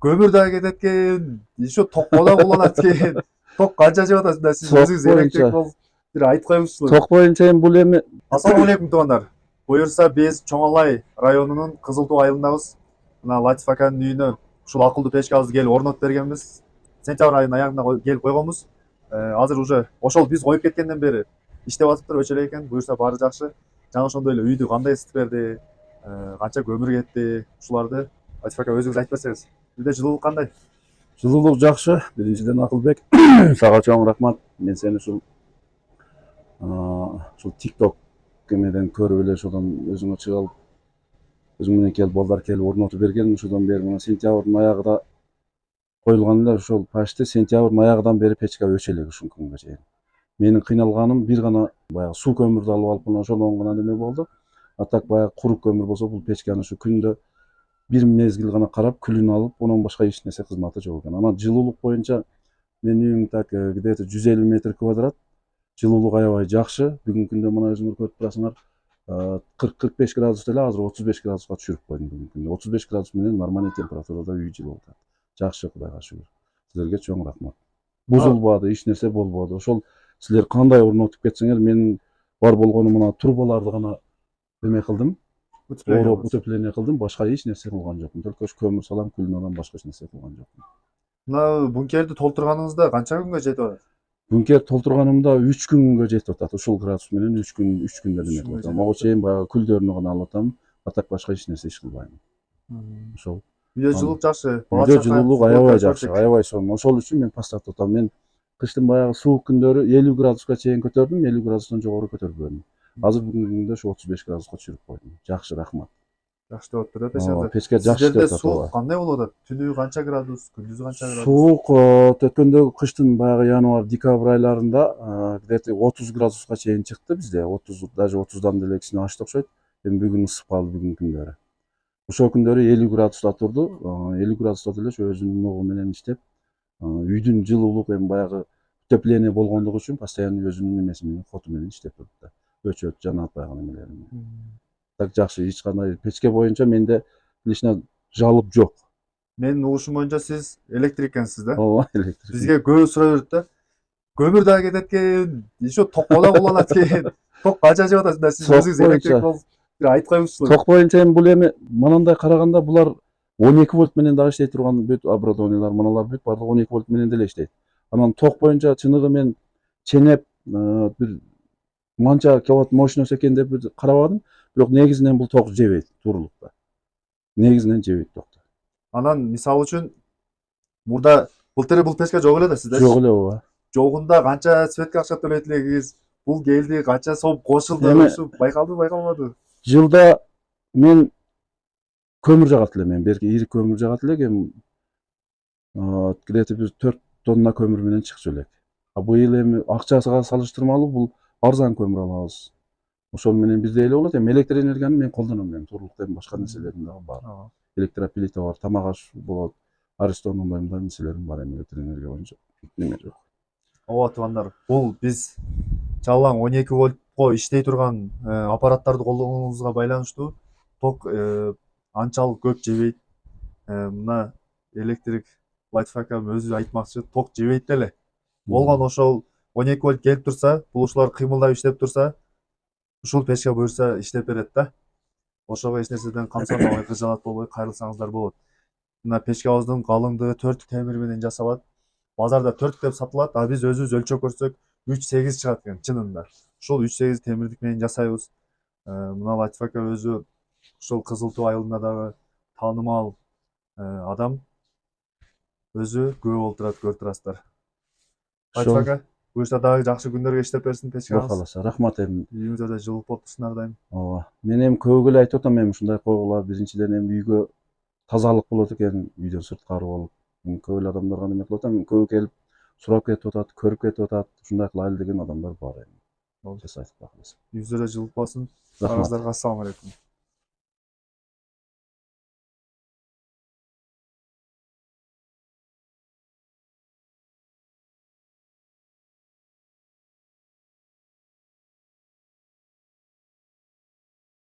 көмір да кетет экен, еще токко да кулланат экен. Ток канча жеп атасыздар? Сиз Ток өзүңүз электрик боюнча болуп бир айтып коюңузчу. ток боюнча эми бул эми Ассаламу алейкум туугандар. Буюрса биз Чоң Алай районунун Кызыл Туу айылындабыз. Мына Латиф аканын үйүнө ушул акылдуу печкабызды келип орнотуп бергенбиз. Сентябрь айынын аягында келип койгонбуз. Азыр уже ошол биз коюп кеткенден бери иштеп атыптыр, өчө эле экен. Буюрса баары жакшы. Жана ошондой эле үйдү кандай ысытып берди, канча көмүр кетти, ушуларды Латиф ака өзүңүз айтып берсеңиз. Үйдө жылуулук кандай? жылуулук жакшы. Биринчиден Акылбек, сага чоң рахмат. Мен сени ушул TikTok эмеден көрүп эле ошодон өзүңө чыга алып, өзүң менен келип балдар келип орнотуп берген. Ошодон бери мына сентябрдын аягында коюлган эле, ошол почти сентябрдын аягынан бери печка өчө элек ушул күнгө чейин. Менин кыйналганым бир гана баягы суу көмүрдү алып алып мына ошондон гана неме болду. А так баягы курук көмүр болсо бул печканы ушу күндө бир мезгил гана карап, күлүн алып, онон башка эч нерсе кызматы жок экен. Анан жылуулук боюнча менин үйүм так где-то 150 метр квадрат. Жылуулук аябай жакшы. Бүгүнкү күндө мына өзүңөр көрүп турасыңар, 40-45 градус эле, азыр 35 градуска түшүрүп койдум бүгүнкү күндө. 35 градус менен нормальный температурада үй жылып атат. Жакшы, Кудайга шүгүр. Силерге чоң рахмат. Бузулбады, эч нерсе болбоду. Ошол силер кандай орнотуп кетсеңер, мен бар болгону мына турбаларды гана эме кылдым, ороп утепление кылдым, башка эч нерсе кылган жокмун. Только ушу көмүр салам, күлүн алам, башка эч нерсе кылган жокмун. Мына бункерди толтурганыңызда канча күнгө жетип атат? Бункер толтурганымда 3 күнгө жетип атат. Ушул градус менен 3 күндө неме кылып атам. Ого чейин баягы күлдөрүнү гана алып атам. А так башка эч нерсе иш кылбайм. Ошол. Үйдө жылуулук жакшы. Үйдө жылуулук аябай жакшы, аябай сонун. Ошол үчүн мен постоянно тотам. Мен кыштын баягы суук күндөрү 50 градуска чейин көтөрдүм, 50 градустан жогору көтөрбөдүм. Азыр бүгүнкү күндө ушу 35 градуска түшүрүп койдум. Жакшы, рахмат. Жакшы деп атыптыр печкаңыздар. Печке жакшы деп Сиздерде атат. суук кандай болуп атат? Түнү канча градус, күндүзү канча градус? Суук өткөндөгү кыштын баягы январь, декабрь айларында где-то 30 градуска чейин чыкты бизде. 30, даже 30дан деле кичине ашты окшойт. Эми бүгүн ысып калды бүгүнкү күндөрү. Ошол күндөрү 50 градуста турду. 50 градуста деле ошо өзүнүн ногу менен иштеп, үйдүн жылуулук эми баягы утепление болгондугу үчүн постоянно өзүнүн немеси менен, хоту менен иштеп турду. Өчөт, жанат баягы немелери менен. Так жакшы, эч кандай печке боюнча менде лично жалоба жок. Менин угушум боюнча сиз электрик экенсиз да? Ооба, электрик. Бизге көбү сурай берет да. Көмүр да кетет экен, еще токко да кулланат экен. Ток канча жеп атасыздар? Сиз өзүңүз электрик болуп бир айтып коюңузчу. Ток боюнча эми бул эми мынандай караганда булар 12 вольт менен дагы иштей турган бүт оборудованиялар, мыналар бүт баардыгы 12 вольт менен деле иштейт. Анан ток боюнча чыныгы мен ченеп бир манча киловатт мощность экен деп карабадым, бирок негизинен бул ток жебейт туурулукта. Негизинен жебейт токто. Анан мисалы үчүн мурда былтыр бул печка жок эле да сизде? Жок эле, ооба. Жогунда канча светке акча төлөйт элегиз? Бул келди, канча сом кошулду, ушу байкалдыбы, байкалбадыбы? Жылда мен көмүр жагат элем, мен берки ири көмүр жагат элек, эми где-то бир 4 тонна көмүр менен чыкчу элек. А быйыл эми акчасыга салыштырмалуу бул арзан көмүр алабыз. Ошол менен бирдей эле болот. Эми электр энергияны мен колдоном, эми туурулукта эми башка нерселерим дагы бар. Электроплита бар, тамак аш болот, Аристон мындай нерселерим бар, эми электр энергия боюнча неме жок. Ооба туугандар, бул биз жалаң 12 вольтко иштей турган аппараттарды колдонуубузга байланыштуу. Ток анчалык көп жебейт. Мына электрик Латиф акам өзү айтмакчы, ток жебейт деле. Болгону ошол 12 вольт келип турса, бул ушулар кыймылдап иштеп турса, ушул печка буюрса иштеп берет да. Ошого эч нерседен камсырабай, кыжалат болбой кайрылсаңыздар болот. Мына печкабыздын калыңдыгы 4 темир менен жасалат. Базарда 4 деп сатылат, а биз өзүбүз өлчөп көрсөк 3-8 чыгат экен чынында. Ушул 3-8 темирдик менен жасайбыз. Мына Латиф ака өзү ушул Кызыл Туу айылында дагы таанымал адам. Өзү күбө болуп турат, көрүп турасыздар. Латиф ака, буюрса дагы жакшы күндөргө иштеп берсин печкаңыз. Кудай кааласа, рахмат эми. Үйүңүздө да жылуулук болуп турсун ар дайым. Ооба. Мен эми көбүгө эле айтып атам, эми ушундай койгула. Биринчиден эми үйгө тазалык болот экен, үйдөн сырткары болуп. Көп эле адамдарга неме кылып атам, көбү келип сурап кетип атат, көрүп кетип атат, ушундай кылайлы деген адамдар бар эми. Чечим айтып калса. Үйүңүздө да жылуулук болсун. Рахмат. Баарыңыздарга ассаламу алейкум.